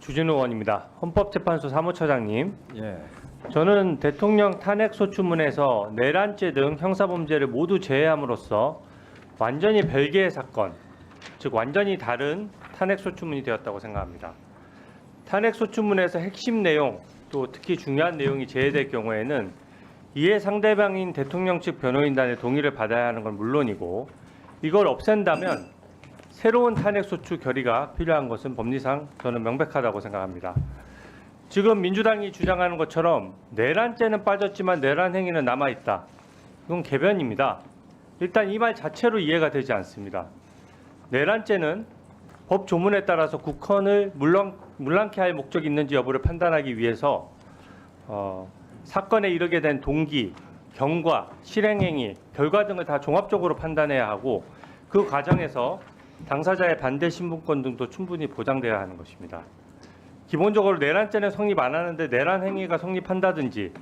주진우 의원입니다. 헌법재판소 사무처장님, 예. 저는 대통령 탄핵소추문에서 내란죄 등 형사범죄를 모두 제외함으로써 완전히 별개의 사건, 즉 완전히 다른 탄핵소추문이 되었다고 생각합니다. 탄핵소추문에서 핵심 내용, 또 특히 중요한 내용이 제외될 경우에는 이에 상대방인 대통령 측 변호인단의 동의를 받아야 하는 건 물론이고, 이걸 없앤다면 새로운 탄핵소추 결의가 필요한 것은 법리상 저는 명백하다고 생각합니다. 지금 민주당이 주장하는 것처럼 내란죄는 빠졌지만 내란 행위는 남아있다. 이건 궤변입니다. 일단 이 말 자체로 이해가 되지 않습니다. 내란죄는 법 조문에 따라서 국헌을 물랑케 할 목적이 있는지 여부를 판단하기 위해서 사건에 이르게 된 동기, 경과, 실행행위, 결과 등을 다 종합적으로 판단해야 하고, 그 과정에서 당사자의 반대 신분권 등도 충분히 보장돼야 하는 것입니다. 기본적으로 내란죄는 성립 안 하는데 내란 행위가 성립한다든지,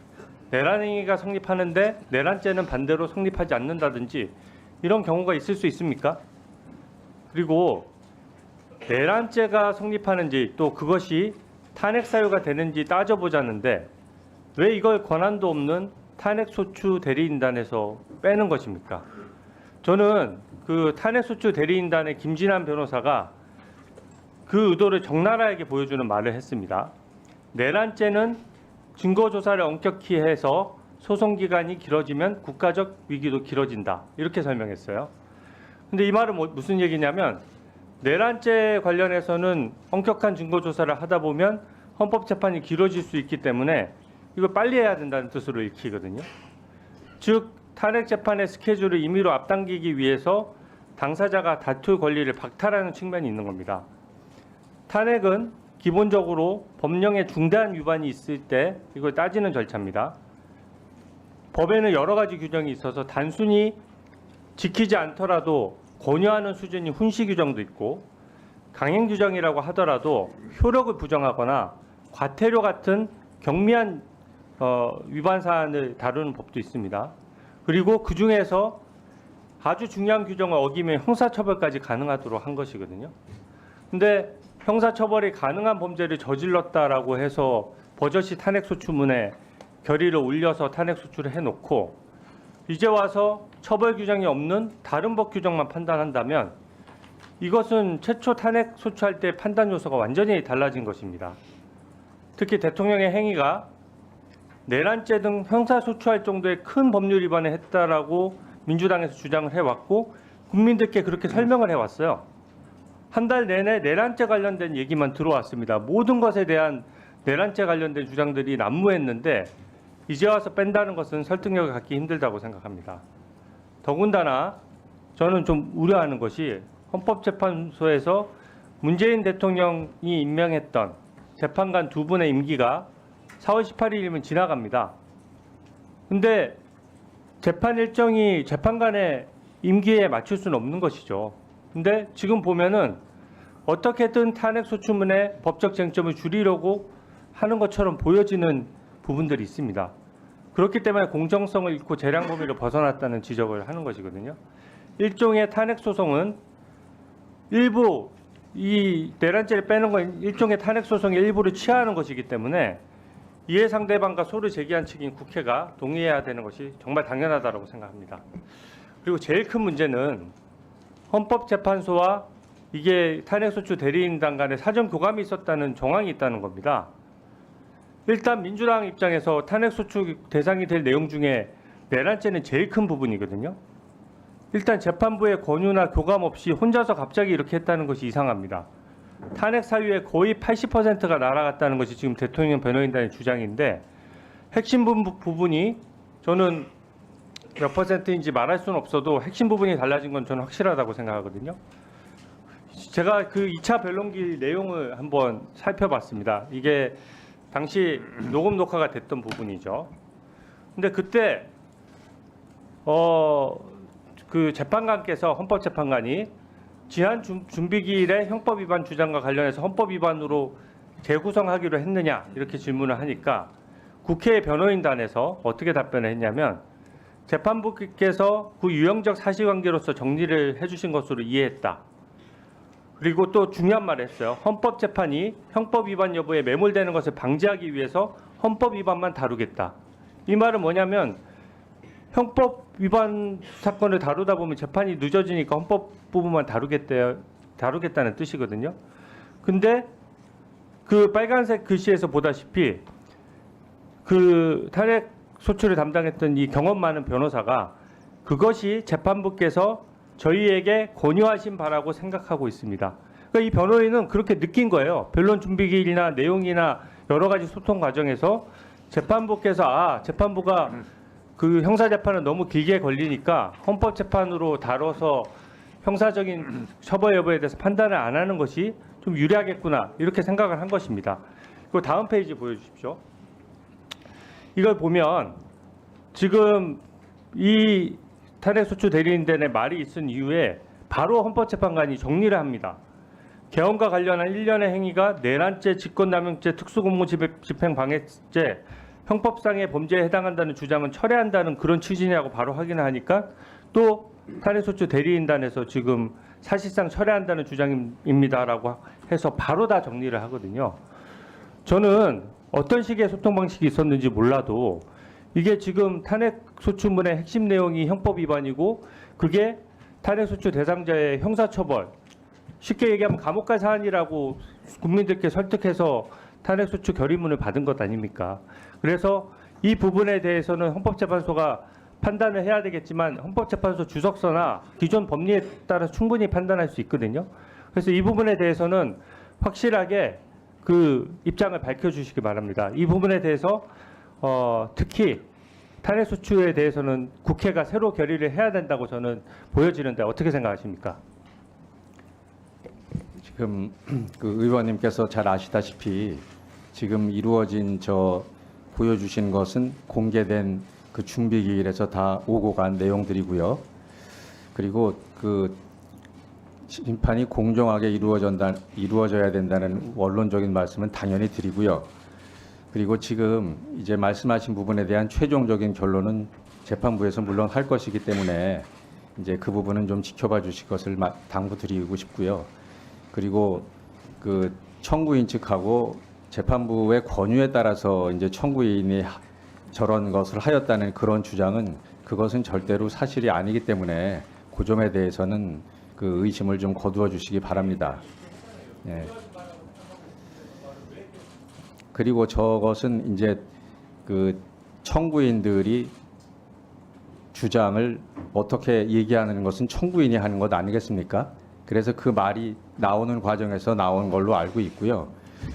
내란 행위가 성립하는데 내란죄는 반대로 성립하지 않는다든지, 이런 경우가 있을 수 있습니까? 그리고 내란죄가 성립하는지, 또 그것이 탄핵 사유가 되는지 따져보자는데 왜 이걸 권한도 없는 탄핵소추 대리인단에서 빼는 것입니까? 저는 그 탄핵소추 대리인단의 김진환 변호사가 그 의도를 적나라하게 보여주는 말을 했습니다. 내란죄는 증거조사를 엄격히 해서 소송기간이 길어지면 국가적 위기도 길어진다. 이렇게 설명했어요. 근데 이 말은 무슨 얘기냐면, 내란죄 관련해서는 엄격한 증거조사를 하다 보면 헌법재판이 길어질 수 있기 때문에 이걸 빨리 해야 된다는 뜻으로 읽히거든요. 즉, 탄핵재판의 스케줄을 임의로 앞당기기 위해서 당사자가 다툴 권리를 박탈하는 측면이 있는 겁니다. 탄핵은 기본적으로 법령에 중대한 위반이 있을 때 이걸 따지는 절차입니다. 법에는 여러 가지 규정이 있어서 단순히 지키지 않더라도 권유하는 수준이 훈시 규정도 있고, 강행 규정이라고 하더라도 효력을 부정하거나 과태료 같은 경미한 위반 사안을 다루는 법도 있습니다. 그리고 그 중에서 아주 중요한 규정을 어기면 형사처벌까지 가능하도록 한 것이거든요. 근데 형사처벌이 가능한 범죄를 저질렀다라고 해서 버젓이 탄핵소추문에 결의를 올려서 탄핵소추를 해놓고 이제 와서 처벌 규정이 없는 다른 법 규정만 판단한다면 이것은 최초 탄핵소추할 때 판단 요소가 완전히 달라진 것입니다. 특히 대통령의 행위가 내란죄 등 형사소추할 정도의 큰 법률 위반을 했다라고 민주당에서 주장을 해왔고, 국민들께 그렇게 설명을 해왔어요. 한 달 내내 내란죄 관련된 얘기만 들어왔습니다. 모든 것에 대한 내란죄 관련된 주장들이 난무했는데 이제 와서 뺀다는 것은 설득력을 갖기 힘들다고 생각합니다. 더군다나 저는 좀 우려하는 것이, 헌법재판소에서 문재인 대통령이 임명했던 재판관 두 분의 임기가 4월 18일이면 지나갑니다. 근데 재판 일정이 재판관의 임기에 맞출 수는 없는 것이죠. 근데 지금 보면은 어떻게든 탄핵소추문의 법적 쟁점을 줄이려고 하는 것처럼 보여지는 부분들이 있습니다. 그렇기 때문에 공정성을 잃고 재량 범위를 벗어났다는 지적을 하는 것이거든요. 일종의 탄핵소송은 일부 이 내란죄를 빼는 건 일종의 탄핵소송의 일부를 취하하는 것이기 때문에 이해 상대방과 소를 제기한 측인 국회가 동의해야 되는 것이 정말 당연하다고 생각합니다. 그리고 제일 큰 문제는 헌법재판소와 이게 탄핵소추 대리인단 간에 사전 교감이 있었다는 정황이 있다는 겁니다. 일단 민주당 입장에서 탄핵소추 대상이 될 내용 중에 내란죄는 제일 큰 부분이거든요. 일단 재판부의 권유나 교감 없이 혼자서 갑자기 이렇게 했다는 것이 이상합니다. 탄핵 사유의 거의 80%가 날아갔다는 것이 지금 대통령 변호인단의 주장인데, 핵심 부분이 저는 몇 퍼센트인지 말할 수는 없어도 핵심 부분이 달라진 건 저는 확실하다고 생각하거든요. 제가 그 2차 변론기 내용을 한번 살펴봤습니다. 이게 당시 녹음 녹화가 됐던 부분이죠. 근데 그때 그 재판관께서, 헌법재판관이 지한 준비기일의 형법 위반 주장과 관련해서 헌법 위반으로 재구성하기로 했느냐 이렇게 질문을 하니까 국회 변호인단에서 어떻게 답변을 했냐면, 재판부께서 그 유형적 사실관계로서 정리를 해주신 것으로 이해했다. 그리고 또 중요한 말을 했어요. 헌법재판이 형법 위반 여부에 매몰되는 것을 방지하기 위해서 헌법 위반만 다루겠다. 이 말은 뭐냐면 형법 위반 사건을 다루다 보면 재판이 늦어지니까 헌법 부분만 다루겠다는 뜻이거든요. 근데 그 빨간색 글씨에서 보다시피 그 탄핵 소추를 담당했던 이 경험 많은 변호사가 그것이 재판부께서 저희에게 권유하신 바라고 생각하고 있습니다. 그러니까 이 변호인은 그렇게 느낀 거예요. 변론 준비기일이나 내용이나 여러 가지 소통 과정에서 재판부께서 재판부가 그 형사재판은 너무 길게 걸리니까 헌법재판으로 다뤄서 형사적인 처벌 여부에 대해서 판단을 안 하는 것이 좀 유리하겠구나 이렇게 생각을 한 것입니다. 그리고 다음 페이지 보여주십시오. 이걸 보면 지금 이 탄핵소추 대리인단의 말이 있은 이후에 바로 헌법재판관이 정리를 합니다. 개헌과 관련한 일련의 행위가 내란죄, 직권남용죄, 특수공무집행방해죄, 형법상의 범죄에 해당한다는 주장은 철회한다는 그런 취지냐고 바로 확인을 하니까 또 탄핵소추 대리인단에서 지금 사실상 철회한다는 주장입니다라고 해서 바로 다 정리를 하거든요. 저는 어떤 식의 소통 방식이 있었는지 몰라도 이게 지금 탄핵소추문의 핵심 내용이 형법 위반이고 그게 탄핵소추 대상자의 형사처벌, 쉽게 얘기하면 감옥 갈 사안이라고 국민들께 설득해서 탄핵소추 결의문을 받은 것 아닙니까? 그래서 이 부분에 대해서는 헌법재판소가 판단을 해야 되겠지만 헌법재판소 주석서나 기존 법리에 따라 충분히 판단할 수 있거든요. 그래서 이 부분에 대해서는 확실하게 그 입장을 밝혀주시기 바랍니다. 이 부분에 대해서 특히 탄핵소추에 대해서는 국회가 새로 결의를 해야 된다고 저는 보여지는데 어떻게 생각하십니까? 지금 그 의원님께서 잘 아시다시피 지금 이루어진 보여주신 것은 공개된 그 준비기일에서 다 오고 간 내용들이고요. 그리고 그 심판이 공정하게 이루어져야 된다는 원론적인 말씀은 당연히 드리고요. 그리고 지금 이제 말씀하신 부분에 대한 최종적인 결론은 재판부에서 물론 할 것이기 때문에 이제 그 부분은 좀 지켜봐 주실 것을 당부드리고 싶고요. 그리고 그 청구인 측하고 재판부의 권유에 따라서 이제 청구인이 저런 것을 하였다는 그런 주장은 그것은 절대로 사실이 아니기 때문에 그 점에 대해서는 그 의심을 좀 거두어 주시기 바랍니다. 예. 그리고 저것은 이제 그 청구인들이 주장을 어떻게 얘기하는 것은 청구인이 하는 것 아니겠습니까? 그래서 그 말이 나오는 과정에서 나온 걸로 알고 있고요.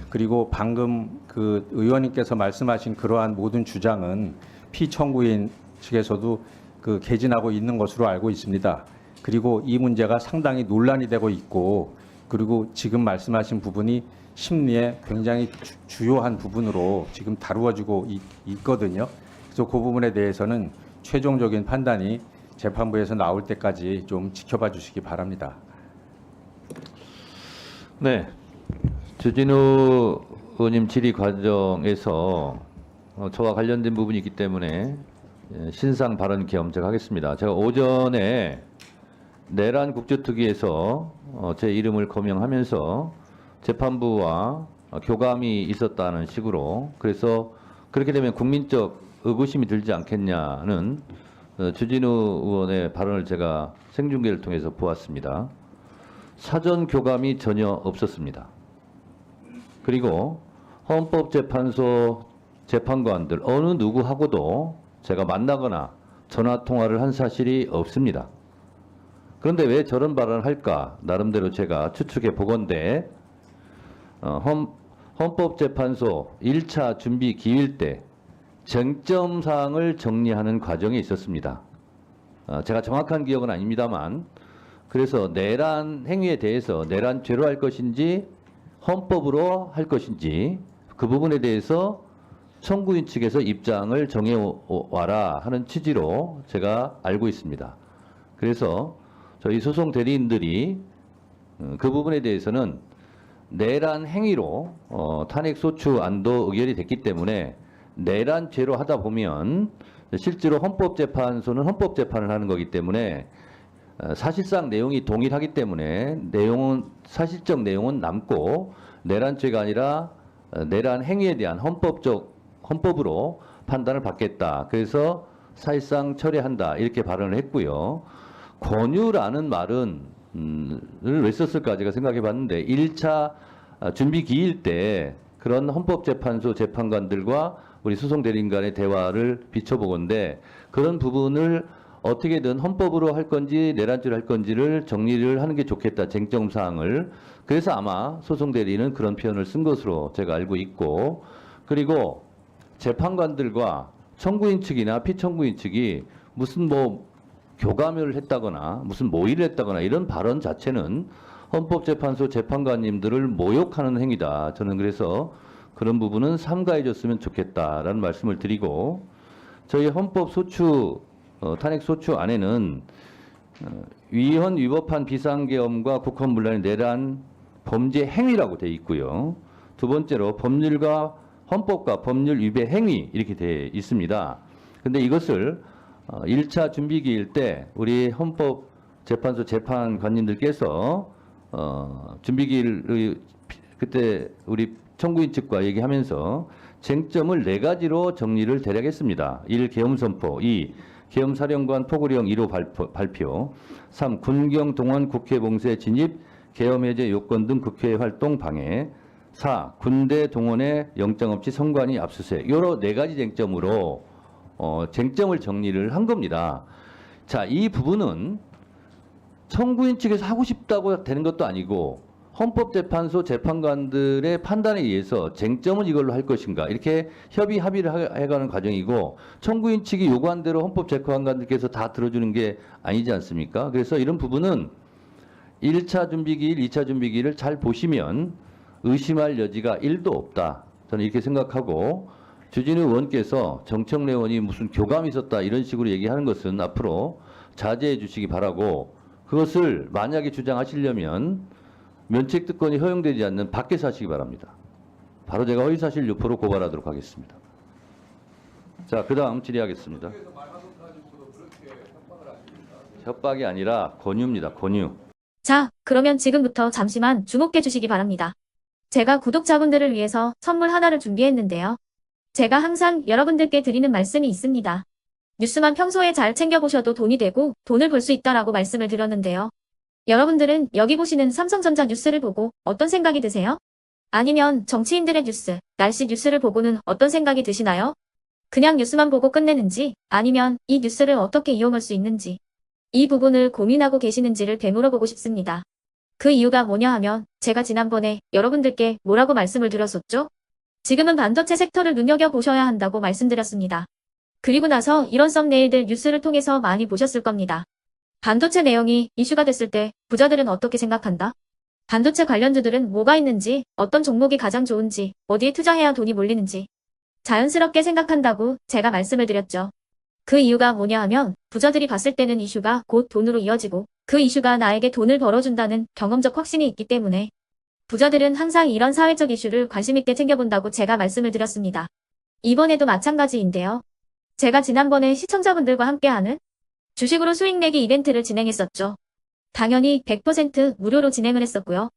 그리고 방금 그 의원님께서 말씀하신 그러한 모든 주장은 피청구인 측에서도 그 개진하고 있는 것으로 알고 있습니다. 그리고 이 문제가 상당히 논란이 되고 있고 그리고 지금 말씀하신 부분이 심리에 굉장히 주요한 부분으로 지금 다루어지고 있거든요. 그래서 그 부분에 대해서는 최종적인 판단이 재판부에서 나올 때까지 좀 지켜봐 주시기 바랍니다. 네, 주진우 의원님 질의 과정에서 저와 관련된 부분이 있기 때문에 신상 발언 겸 제가 하겠습니다. 제가 오전에 내란 국제특위에서 제 이름을 거명하면서 재판부와 교감이 있었다는 식으로 그래서 그렇게 되면 국민적 의구심이 들지 않겠냐는 주진우 의원의 발언을 제가 생중계를 통해서 보았습니다. 사전 교감이 전혀 없었습니다. 그리고 헌법재판소 재판관들 어느 누구하고도 제가 만나거나 전화 통화를 한 사실이 없습니다. 그런데 왜 저런 발언을 할까? 나름대로 제가 추측해 보건대 헌법재판소 1차 준비 기일 때 쟁점사항을 정리하는 과정이 있었습니다. 제가 정확한 기억은 아닙니다만 그래서 내란 행위에 대해서 내란죄로 할 것인지 헌법으로 할 것인지 그 부분에 대해서 청구인 측에서 입장을 정해와라 하는 취지로 제가 알고 있습니다. 그래서 저희 소송 대리인들이 그 부분에 대해서는 내란 행위로 탄핵소추 안도 의결이 됐기 때문에 내란죄로 하다 보면 실제로 헌법재판소는 헌법재판을 하는 거기 때문에 사실상 내용이 동일하기 때문에 사실적 내용은 남고 내란죄가 아니라 내란 행위에 대한 헌법으로 판단을 받겠다. 그래서 사실상 철회한다. 이렇게 발언을 했고요. 권유라는 말은 왜 썼을까 제가 생각해 봤는데 1차 준비 기일 때 그런 헌법재판소 재판관들과 우리 소송대리인 간의 대화를 비춰보건데 그런 부분을 어떻게든 헌법으로 할 건지 내란죄로 할 건지를 정리를 하는 게 좋겠다. 쟁점 사항을. 그래서 아마 소송대리인은 그런 표현을 쓴 것으로 제가 알고 있고 그리고 재판관들과 청구인 측이나 피청구인 측이 무슨 교감을 했다거나 무슨 모의를 했다거나 이런 발언 자체는 헌법재판소 재판관님들을 모욕하는 행위다. 저는 그래서 그런 부분은 삼가해 줬으면 좋겠다라는 말씀을 드리고 저희 탄핵소추 안에는 위헌 위법한 비상계엄과 국헌문란의 내란 범죄 행위라고 돼 있고요. 두 번째로 법률과 헌법과 법률 위배 행위 이렇게 돼 있습니다. 근데 이것을 1차 준비기일 때 우리 헌법재판소 재판관님들께서 준비기일 그때 우리 청구인 측과 얘기하면서 쟁점을 4가지로 정리를 대략 했습니다. 1. 계엄선포 2. 계엄사령관 포고령 1호 발표 3. 군경 동원 국회 봉쇄 진입 계엄해제 요건 등 국회 활동 방해 4. 군대 동원에 영장 없이 선관위 압수수색 여러 4가지 쟁점으로 쟁점을 정리를 한 겁니다. 자, 이 부분은 청구인 측에서 하고 싶다고 되는 것도 아니고 헌법재판소 재판관들의 판단에 의해서 쟁점은 이걸로 할 것인가 이렇게 합의를 해가는 과정이고 청구인 측이 요구한 대로 헌법재판관들께서 다 들어주는 게 아니지 않습니까? 그래서 이런 부분은 1차 준비기일, 2차 준비기일을 잘 보시면 의심할 여지가 1도 없다. 저는 이렇게 생각하고 주진우 의원께서 정청래 의원이 무슨 교감이 있었다 이런 식으로 얘기하는 것은 앞으로 자제해 주시기 바라고 그것을 만약에 주장하시려면 면책특권이 허용되지 않는 밖에서 하시기 바랍니다. 바로 제가 허위사실 유포로 고발하도록 하겠습니다. 자, 그 다음 질의하겠습니다. 협박이 아니라 권유입니다. 권유. 자, 그러면 지금부터 잠시만 주목해 주시기 바랍니다. 제가 구독자분들을 위해서 선물 하나를 준비했는데요. 제가 항상 여러분들께 드리는 말씀이 있습니다. 뉴스만 평소에 잘 챙겨보셔도 돈이 되고 돈을 벌 수 있다라고 말씀을 드렸는데요. 여러분들은 여기 보시는 삼성전자 뉴스를 보고 어떤 생각이 드세요? 아니면 정치인들의 뉴스, 날씨 뉴스를 보고는 어떤 생각이 드시나요? 그냥 뉴스만 보고 끝내는지 아니면 이 뉴스를 어떻게 이용할 수 있는지 이 부분을 고민하고 계시는지를 되물어보고 싶습니다. 그 이유가 뭐냐 하면 제가 지난번에 여러분들께 뭐라고 말씀을 드렸었죠? 지금은 반도체 섹터를 눈여겨보셔야 한다고 말씀드렸습니다. 그리고 나서 이런 썸네일들 뉴스를 통해서 많이 보셨을 겁니다. 반도체 내용이 이슈가 됐을 때 부자들은 어떻게 생각한다? 반도체 관련주들은 뭐가 있는지, 어떤 종목이 가장 좋은지, 어디에 투자해야 돈이 몰리는지 자연스럽게 생각한다고 제가 말씀을 드렸죠. 그 이유가 뭐냐 하면 부자들이 봤을 때는 이슈가 곧 돈으로 이어지고 그 이슈가 나에게 돈을 벌어준다는 경험적 확신이 있기 때문에 부자들은 항상 이런 사회적 이슈를 관심 있게 챙겨본다고 제가 말씀을 드렸습니다. 이번에도 마찬가지인데요. 제가 지난번에 시청자분들과 함께하는 주식으로 수익 내기 이벤트를 진행했었죠. 당연히 100% 무료로 진행을 했었고요.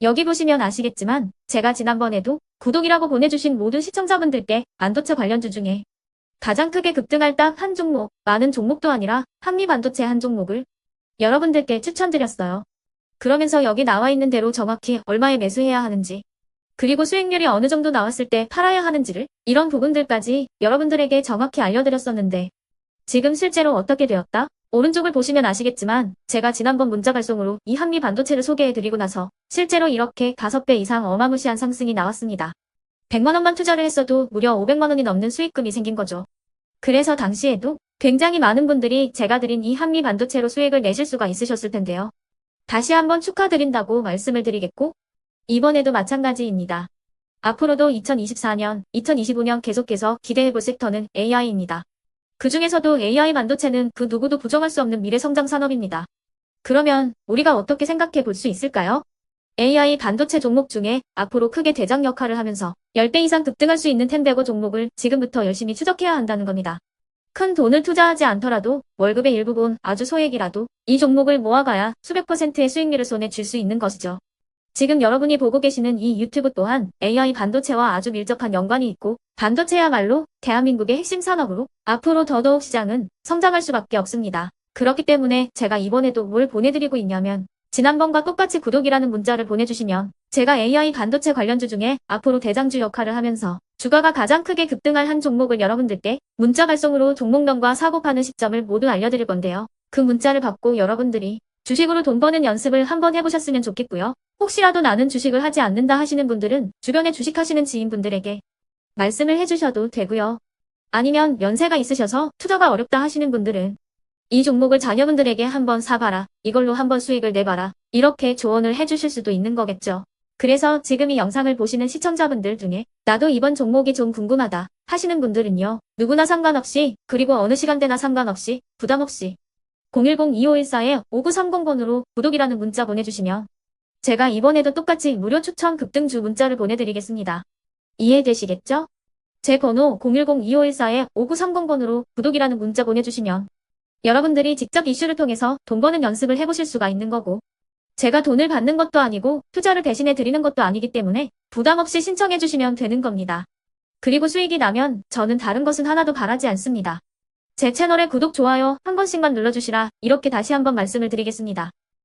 여기 보시면 아시겠지만 제가 지난번에도 구독이라고 보내주신 모든 시청자분들께 반도체 관련주 중에 가장 크게 급등할 딱 한 종목, 많은 종목도 아니라 한미반도체 한 종목을 여러분들께 추천드렸어요. 그러면서 여기 나와 있는 대로 정확히 얼마에 매수해야 하는지 그리고 수익률이 어느 정도 나왔을 때 팔아야 하는지를 이런 부분들까지 여러분들에게 정확히 알려드렸었는데 지금 실제로 어떻게 되었다? 오른쪽을 보시면 아시겠지만 제가 지난번 문자 발송으로 이 한미 반도체를 소개해드리고 나서 실제로 이렇게 5배 이상 어마무시한 상승이 나왔습니다. 100만 원만 투자를 했어도 무려 500만 원이 넘는 수익금이 생긴 거죠. 그래서 당시에도 굉장히 많은 분들이 제가 드린 이 한미 반도체로 수익을 내실 수가 있으셨을 텐데요. 다시 한번 축하드린다고 말씀을 드리겠고 이번에도 마찬가지입니다. 앞으로도 2024년, 2025년 계속해서 기대해볼 섹터는 AI입니다. 그 중에서도 AI 반도체는 그 누구도 부정할 수 없는 미래성장 산업입니다. 그러면 우리가 어떻게 생각해 볼 수 있을까요? AI 반도체 종목 중에 앞으로 크게 대장 역할을 하면서 10배 이상 급등할 수 있는 텐베고 종목을 지금부터 열심히 추적해야 한다는 겁니다. 큰 돈을 투자하지 않더라도 월급의 일부분 아주 소액이라도 이 종목을 모아가야 수백 %의 수익률을 손에 쥘 수 있는 것이죠. 지금 여러분이 보고 계시는 이 유튜브 또한 AI 반도체와 아주 밀접한 연관이 있고 반도체야말로 대한민국의 핵심 산업으로 앞으로 더더욱 시장은 성장할 수밖에 없습니다. 그렇기 때문에 제가 이번에도 뭘 보내드리고 있냐면 지난번과 똑같이 구독이라는 문자를 보내주시면 제가 AI 반도체 관련주 중에 앞으로 대장주 역할을 하면서 주가가 가장 크게 급등할 한 종목을 여러분들께 문자 발송으로 종목명과 사고 파는 시점을 모두 알려드릴 건데요. 그 문자를 받고 여러분들이 주식으로 돈 버는 연습을 한번 해보셨으면 좋겠고요. 혹시라도 나는 주식을 하지 않는다 하시는 분들은 주변에 주식하시는 지인분들에게 말씀을 해주셔도 되고요. 아니면 연세가 있으셔서 투자가 어렵다 하시는 분들은 이 종목을 자녀분들에게 한번 사봐라. 이걸로 한번 수익을 내봐라. 이렇게 조언을 해주실 수도 있는 거겠죠. 그래서 지금 이 영상을 보시는 시청자분들 중에 나도 이번 종목이 좀 궁금하다 하시는 분들은요. 누구나 상관없이 그리고 어느 시간대나 상관없이 부담없이 010-2514-5930번으로 구독이라는 문자 보내주시면 제가 이번에도 똑같이 무료 추천 급등주 문자를 보내드리겠습니다. 이해되시겠죠? 제 번호 010-2514-5930번으로 구독이라는 문자 보내주시면 여러분들이 직접 이슈를 통해서 돈 버는 연습을 해보실 수가 있는 거고 제가 돈을 받는 것도 아니고 투자를 대신해 드리는 것도 아니기 때문에 부담 없이 신청해 주시면 되는 겁니다. 그리고 수익이 나면 저는 다른 것은 하나도 바라지 않습니다. 제 채널에 구독, 좋아요 한 번씩만 눌러주시라 이렇게 다시 한번 말씀을 드리겠습니다.